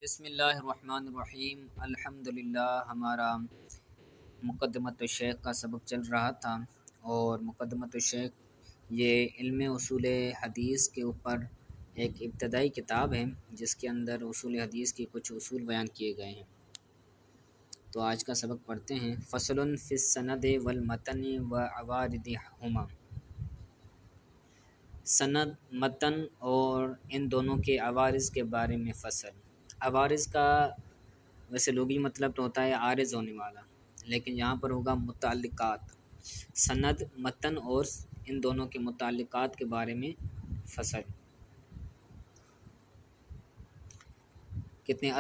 بسم اللہ الرحمن الرحیم۔ الحمدللہ ہمارا مقدمۃ الشیخ کا سبق چل رہا تھا، اور مقدمۃ الشیخ یہ علم اصول حدیث کے اوپر ایک ابتدائی کتاب ہے جس کے اندر اصول حدیث کی کچھ اصول بیان کیے گئے ہیں۔ تو آج کا سبق پڑھتے ہیں۔ فصل فی السند والمتن وعوارضہما، سند، متن اور ان دونوں کے عوارض کے بارے میں فصل۔ عوارض کا ویسے لغوی مطلب تو ہوتا ہے عارض ہونے والا، لیکن یہاں پر ہوگا متعلقات۔ سند، متن اور ان دونوں کے متعلقات کے بارے میں فصل۔ کتنے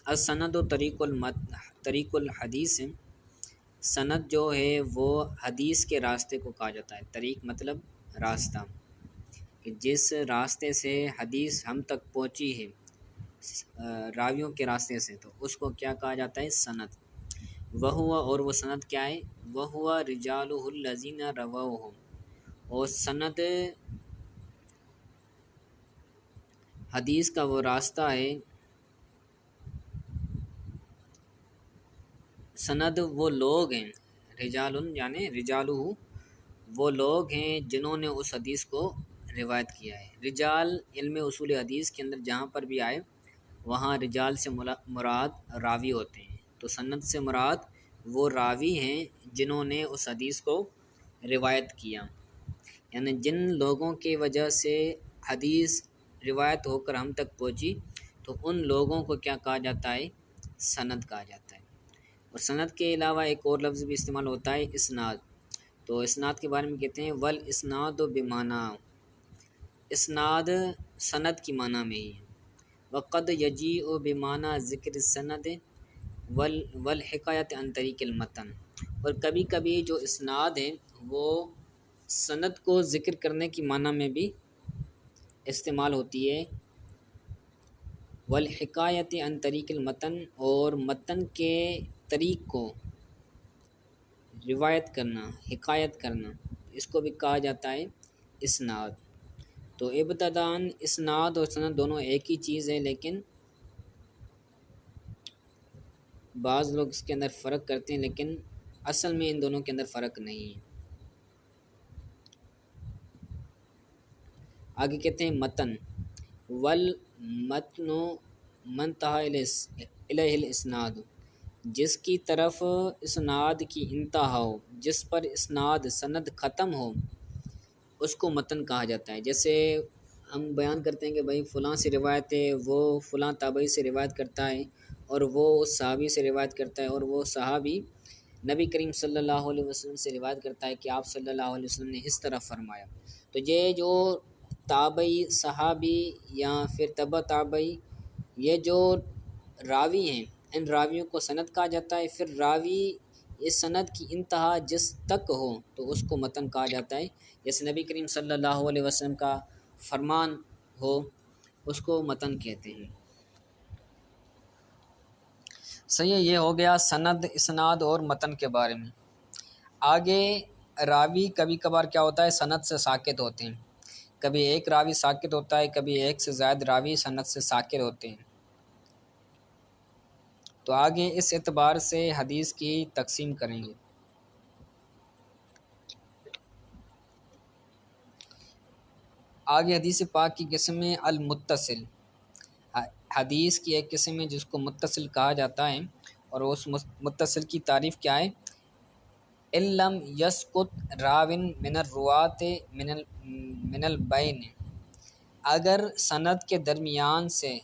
السند و طریق الحدیث ہے۔ سند جو ہے وہ حدیث کے راستے کو کہا جاتا ہے۔ طریق مطلب راستہ، کہ جس راستے سے حدیث ہم تک پہنچی ہے راویوں کے راستے سے، تو اس کو کیا کہا جاتا ہے؟ سند۔ وہو، اور وہ سند کیا ہے؟ وہو رجالہ الذین رووہ، اور سند حدیث کا وہ راستہ ہے، سند وہ لوگ ہیں، رجال یعنی رجالہ وہ لوگ ہیں جنہوں نے اس حدیث کو روایت کیا ہے۔ رجال علم اصول حدیث کے اندر جہاں پر بھی آئے وہاں رجال سے مراد راوی ہوتے ہیں، تو سند سے مراد وہ راوی ہیں جنہوں نے اس حدیث کو روایت کیا، یعنی جن لوگوں کی وجہ سے حدیث روایت ہو کر ہم تک پہنچی، تو ان لوگوں کو کیا کہا جاتا ہے؟ سند کہا جاتا ہے۔ اور سند کے علاوہ ایک اور لفظ بھی استعمال ہوتا ہے، اسناد۔ تو اسناد کے بارے میں کہتے ہیں والاسناد بمعنی، اسناد سند کی معنی میں ہی ہے۔ وقد یجیء بمعنی ذکر السند والحکایت عن طریق المتن، اور کبھی کبھی جو اسناد ہے وہ سند کو ذکر کرنے کی معنی میں بھی استعمال ہوتی ہے، والحکایت عن طریق المتن، اور متن کے طریق کو روایت کرنا، حکایت کرنا، اس کو بھی کہا جاتا ہے اسناد۔ تو ابتداً اسناد اور سند دونوں ایک ہی چیز ہے، لیکن بعض لوگ اس کے اندر فرق کرتے ہیں، لیکن اصل میں ان دونوں کے اندر فرق نہیں ہے۔ آگے کہتے ہیں متن، والمتن من انتہى الیہ الاسناد، جس کی طرف اسناد کی انتہا ہو، جس پر اسناد سند ختم ہو، اس کو متن کہا جاتا ہے۔ جیسے ہم بیان کرتے ہیں کہ بھائی فلاں سے روایت ہے، وہ فلاں تابعی سے روایت کرتا ہے، اور وہ اس صحابی سے روایت کرتا ہے، اور وہ صحابی نبی کریم صلی اللہ علیہ وسلم سے روایت کرتا ہے کہ آپ صلی اللہ علیہ وسلم نے اس طرح فرمایا۔ تو یہ جو تابعی، صحابی یا پھر تبع تابعی، یہ جو راوی ہیں، ان راویوں کو سند کہا جاتا ہے۔ پھر راوی اس سند کی انتہا جس تک ہو تو اس کو متن کہا جاتا ہے۔ جیسے نبی کریم صلی اللہ علیہ وسلم کا فرمان ہو، اس کو متن کہتے ہیں۔ صحیح، یہ ہو گیا سند، اسناد اور متن کے بارے میں۔ آگے راوی کبھی کبھار کیا ہوتا ہے؟ سند سے ساقط ہوتے ہیں۔ کبھی ایک راوی ساقط ہوتا ہے، کبھی ایک سے زائد راوی سند سے ساقط ہوتے ہیں۔ تو آگے اس اعتبار سے حدیث کی تقسیم کریں گے۔ آگے حدیث پاک کی قسم ہے المتصل، حدیث کی ایک قسم ہے جس کو متصل کہا جاتا ہے، اور اس متصل کی تعریف کیا ہے؟ ان لم یسقط راو من الرواۃ من البین، اگر سند کے درمیان سے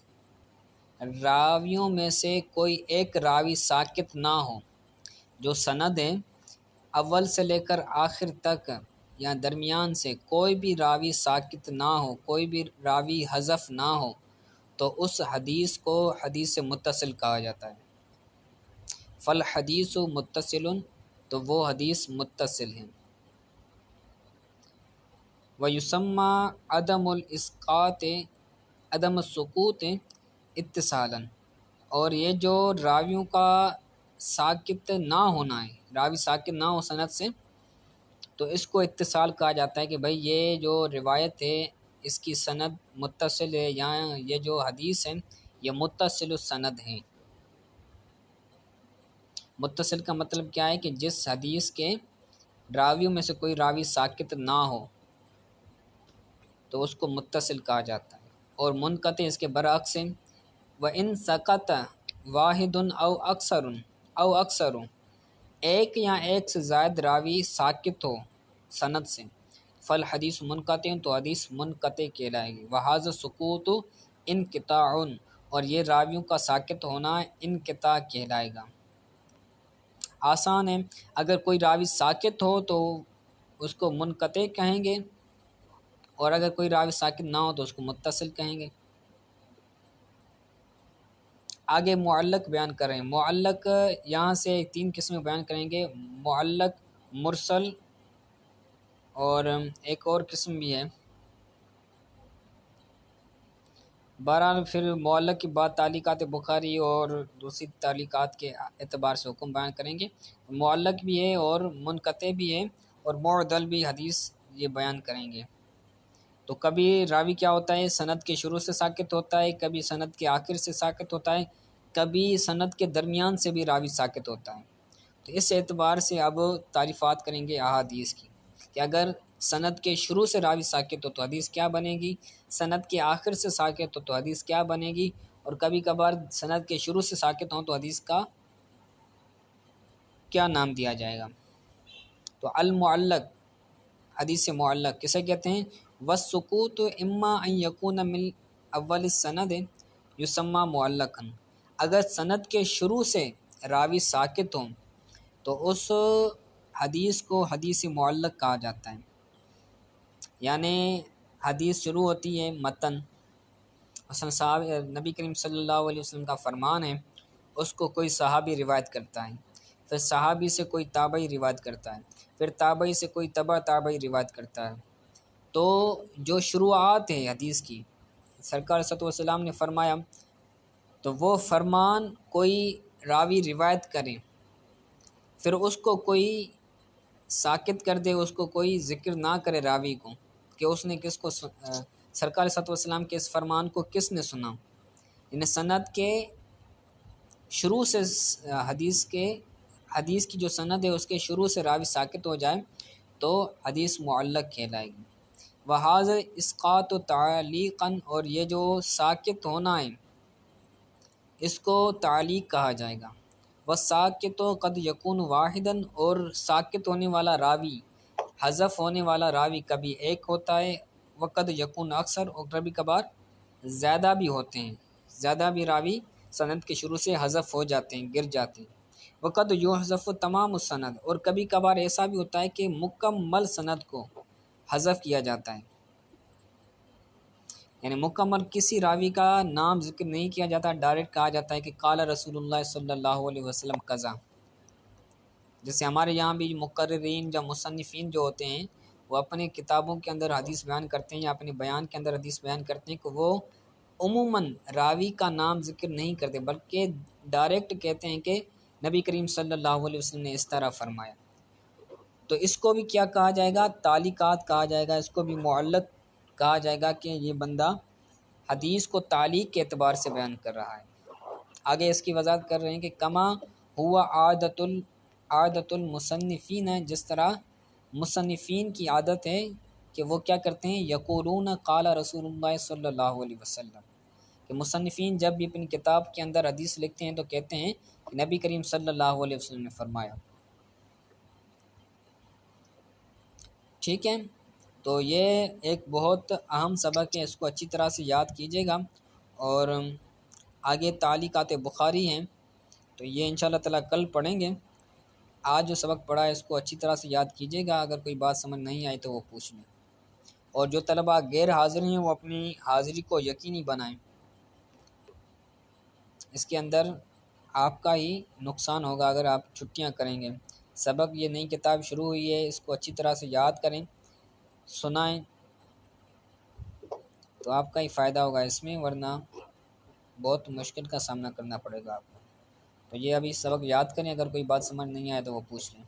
راویوں میں سے کوئی ایک راوی ساقط نہ ہو، جو سند ہے اول سے لے کر آخر تک یا درمیان سے کوئی بھی راوی ساقط نہ ہو، کوئی بھی راوی حذف نہ ہو، تو اس حدیث کو حدیث متصل کہا جاتا ہے۔ فالحدیث متصل، تو وہ حدیث متصل ہے۔ ویسمى عدم الاسقاط عدم السقوط اتصالا، اور یہ جو راویوں کا ساقط نہ ہونا ہے، راوی ساقط نہ ہو سند سے، تو اس کو اتصال کہا جاتا ہے کہ بھئی یہ جو روایت ہے اس کی سند متصل ہے، یا یہ جو حدیث ہے یہ متصل السند ہیں۔ متصل کا مطلب کیا ہے کہ جس حدیث کے راویوں میں سے کوئی راوی ساکت نہ ہو تو اس کو متصل کہا جاتا ہے، اور منقطع اس کے برعکس ہے۔ وَإِن سَقَطَ وَاحِدٌ أَوْ أَكْثَرُ ایک یا ایک سے زائد راوی ساکت ہو سند سے، فالحدیث منقطع تو حدیث منقطع کہلائے گی۔ وَهَذَا السُّقُوطُ انقطاع اور یہ راویوں کا ساکت ہونا انقطاع کہلائے گا۔ آسان ہے، اگر کوئی راوی ساکت ہو تو اس کو منقطع کہیں گے، اور اگر کوئی راوی ساکت نہ ہو تو اس کو متصل کہیں گے۔ آگے معلق بیان کریں۔ معلق یہاں سے 3 قسمیں بیان کریں گے، معلق، مرسل، اور ایک اور قسم بھی ہے۔ بہرحال پھر معلق کی بات تعلیقات بخاری اور دوسری تعلیقات کے اعتبار سے حکم بیان کریں گے۔ معلق بھی ہے اور منقطع بھی ہے اور معدل بھی حدیث یہ بیان کریں گے۔ تو کبھی راوی کیا ہوتا ہے، سند کے شروع سے ساکت ہوتا ہے، کبھی سند کے آخر سے ساکت ہوتا ہے، کبھی سند کے درمیان سے بھی راوی ساکت ہوتا ہے۔ تو اس اعتبار سے اب تعریفات کریں گے احادیث کی، کہ اگر سند کے شروع سے راوی ساکت ہو تو حدیث کیا بنے گی، سند کے آخر سے ساکت ہو تو حدیث کیا بنے گی، اور کبھی کبھار سند کے شروع سے ساکت ہوں تو حدیث کا کیا نام دیا جائے گا۔ تو المعلق، حدیث معلق کسے کہتے ہیں؟ والسکوت اما ان یکون من اول السند یسمى معلقا اگر سند کے شروع سے راوی ساکت ہوں تو اس حدیث کو حدیث معلق کہا جاتا ہے۔ یعنی حدیث شروع ہوتی ہے متن، مثلا نبی کریم صلی اللہ علیہ وسلم کا فرمان ہے، اس کو کوئی صحابی روایت کرتا ہے، پھر صحابی سے کوئی تابعی روایت کرتا ہے، پھر تابعی سے کوئی تبع تابعی روایت کرتا ہے۔ تو جو شروعات ہیں حدیث کی، سرکار صلی اللہ علیہ وسلم نے فرمایا، تو وہ فرمان کوئی راوی روایت کرے، پھر اس کو کوئی ساکت کر دے، اس کو کوئی ذکر نہ کرے راوی کو کہ اس نے کس کو سرکار صلی اللہ علیہ وسلم کے اس فرمان کو کس نے سنا، یعنی سند کے شروع سے حدیث کی جو سند ہے اس کے شروع سے راوی ساکت ہو جائے تو حدیث معلق کہلائے گی۔ وَهَذَا اسقاط تعلیقا اور یہ جو ساکت ہونا ہے اس کو تعلیق کہا جائے گا۔ وَالسَّاقِطُ قَدْ يَكُونُ وَاحِدًا اور ساکت ہونے والا راوی، حذف ہونے والا راوی کبھی ایک ہوتا ہے، وقد یکون اکثر اور کبھی کبھار زیادہ بھی ہوتے ہیں، زیادہ بھی راوی سند کے شروع سے حذف ہو جاتے ہیں، گر جاتے ہیں۔ وقد یحذف تمام السند اور کبھی کبھار ایسا بھی ہوتا ہے کہ مکمل سند کو حذف کیا جاتا ہے، یعنی مکمل کسی راوی کا نام ذکر نہیں کیا جاتا، ڈائریکٹ کہا جاتا ہے کہ قال رسول اللہ صلی اللہ علیہ وسلم قضا۔ جیسے ہمارے یہاں بھی مقررین یا مصنفین جو ہوتے ہیں وہ اپنے کتابوں کے اندر حدیث بیان کرتے ہیں یا اپنے بیان کے اندر حدیث بیان کرتے ہیں کہ وہ عموماً راوی کا نام ذکر نہیں کرتے، بلکہ ڈائریکٹ کہتے ہیں کہ نبی کریم صلی اللہ علیہ وسلم نے اس طرح فرمایا۔ تو اس کو بھی کیا کہا جائے گا؟ تعلیقات کہا جائے گا، اس کو بھی معلق کہا جائے گا کہ یہ بندہ حدیث کو تعلیق کے اعتبار سے بیان کر رہا ہے۔ آگے اس کی وضاحت کر رہے ہیں کہ کما ہوا عادت المصنفین ہے، جس طرح مصنفین کی عادت ہے کہ وہ کیا کرتے ہیں، یقولون قال رسول اللہ صلی اللہ علیہ وسلم، کہ مصنفین جب بھی اپنی کتاب کے اندر حدیث لکھتے ہیں تو کہتے ہیں کہ نبی کریم صلی اللہ علیہ وسلم نے فرمایا۔ ٹھیک ہے، تو یہ ایک بہت اہم سبق ہے، اس کو اچھی طرح سے یاد کیجیے گا۔ اور آگے تعلیقات بخاری ہیں تو یہ انشاءاللہ تعالی کل پڑھیں گے۔ آج جو سبق پڑھا ہے اس کو اچھی طرح سے یاد کیجیے گا، اگر کوئی بات سمجھ نہیں آئی تو وہ پوچھ لیں، اور جو طلباء غیر حاضر ہیں وہ اپنی حاضری کو یقینی بنائیں، اس کے اندر آپ کا ہی نقصان ہوگا اگر آپ چھٹیاں کریں گے۔ سبق یہ نئی کتاب شروع ہوئی ہے، اس کو اچھی طرح سے یاد کریں، سنائیں، تو آپ کا ہی فائدہ ہوگا اس میں، ورنہ بہت مشکل کا سامنا کرنا پڑے گا آپ کو۔ تو یہ ابھی سبق یاد کریں، اگر کوئی بات سمجھ نہیں آئے تو وہ پوچھ لیں۔